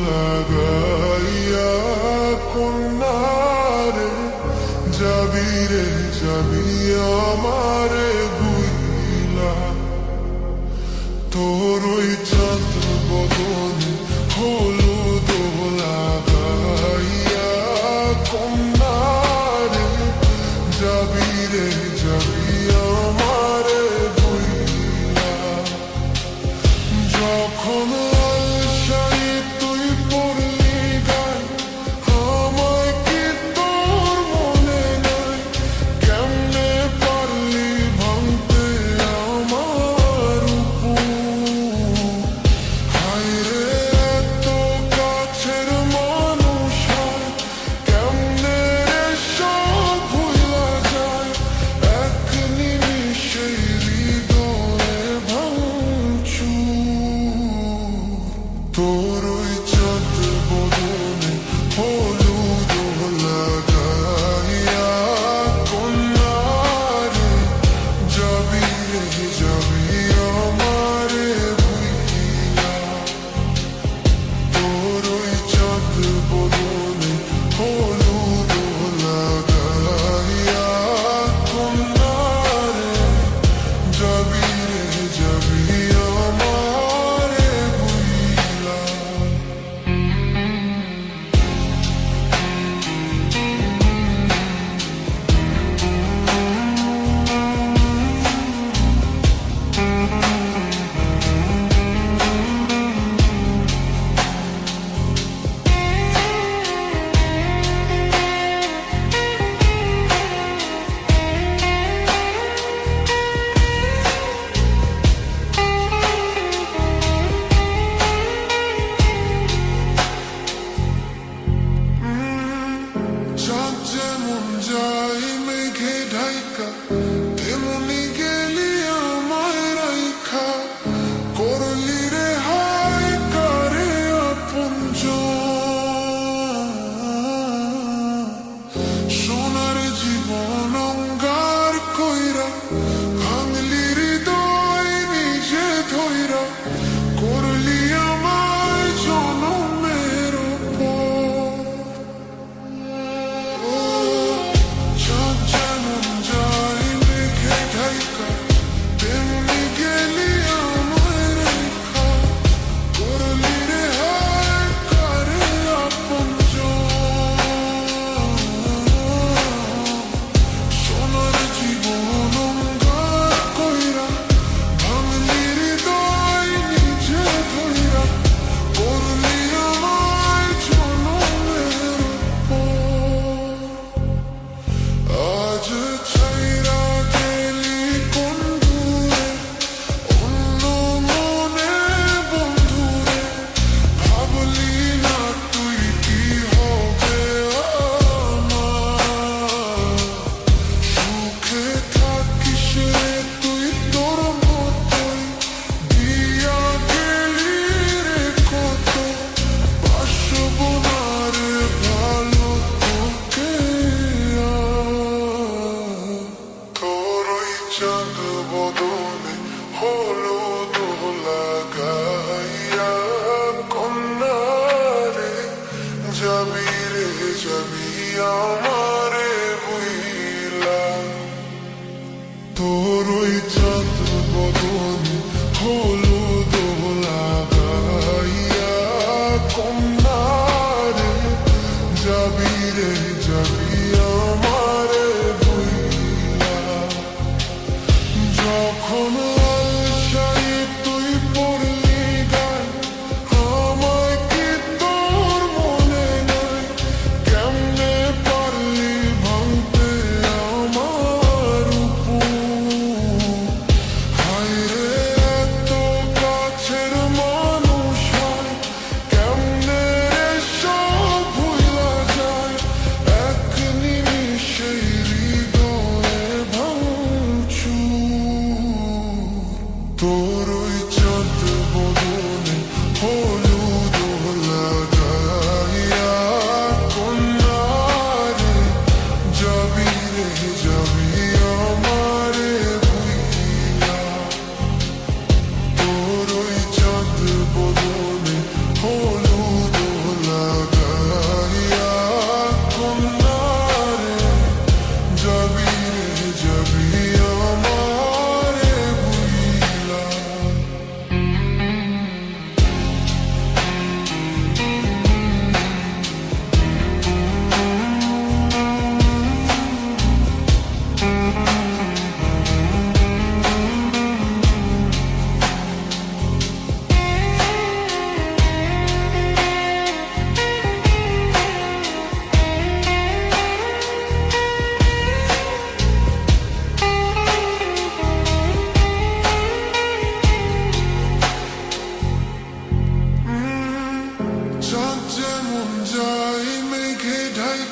লাগাইয়া কন্যারে যাবি রে যাবি আমারে বুইলা তোর ওই চাঁদ বদনে হলুদ লাগাইয়া কন্যারে যাবি রে যাবি আমারে বুইলা যখন তোর ওই চাঁদ বদনে হলুদ লাগাইয়া কন্যারে যাবি রে যাবি আমারে বুইলা তোর ওই চাঁদ বদনে হলুদ লাগাইয়া কন্যারে যাবি রে যাবি আমারে বুইলা যেমন যাই মেঘে ঢাইকা তেমনি গেলি আমায় রাইখা করলি রে হায় কারে আপনজন সোনার জীবন অঙ্গার কইরা ভাঙলি হৃদয় নিজে ধইরা করলি আমায় জনমের উপর যেমন যাই মেঘে ঢাইকা তেমনি গেলি আমায় রাইখা করলি রে হায় কারে আপনজন সোনার জীবন অঙ্গার কইরা ভাঙলি হৃদয় নিজে ধইরা করলি আমায় জনমের উপর আজ ছাইরা গেলি কোন দূরে অন্য মনে বন্ধুরে ভাবলি না তুই কি হবে আমার সুখে থাকিস রে তুই তোর মতোই দিয়া গেলি রে কত বাসব না রে ভালো তোকে তোর ওই চাঁদ বদনে হলুদ লাগাইয়া কন্যারে যাবি রে যাবি আমারে বুইলা তোর ওই চাঁদ বদনে হলুদ লাগাইয়া কন্যারে যাবি রে যাবি আমারে বুইলা যখন আলসাই তুই পড়লি গায় আমায় কি তোর মনে নাই কেমনে পারলি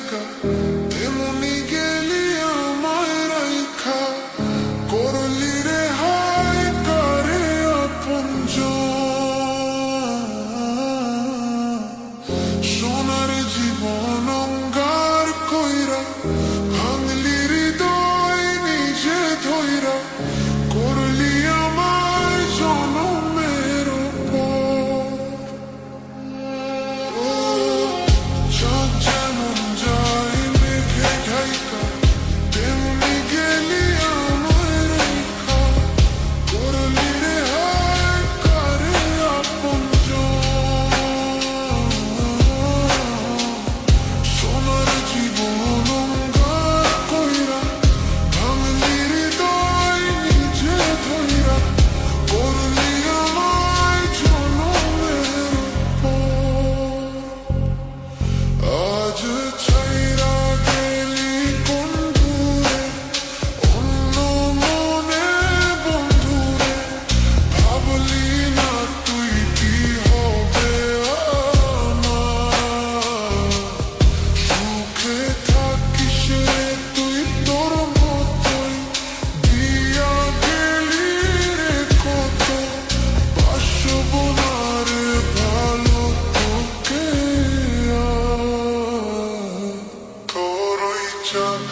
থাইকা তেমনি গেলি আমায় রাইখা করলি রে হায় কারে আপনজন সোনার জীবন অঙ্গার কইরা ভাঙলি হৃদয় নিজে ধইরা করলি আমায় জনমের উপর ও চাঁদ যেমন যায় মেঘে ঢাইকা তেমনি গেলি আমায় রেখা করলি রে হায় কারে আপনজন সোনার জীবন অঙ্গার কইরা ভাঙলি হৃদয় নিজে ধইরা করলি আমায় জনমের উপর আজ ছাইরা গেলি কোন দূরে অন্য মনে বন্ধুরে ভাবলি না তুই কি হবে আমার সুখে থাকিস রে তুই তোর মতোই দিয়া গেলি রে কত বাসব না রে ভালো তোকে আর তোর ওই চাঁদ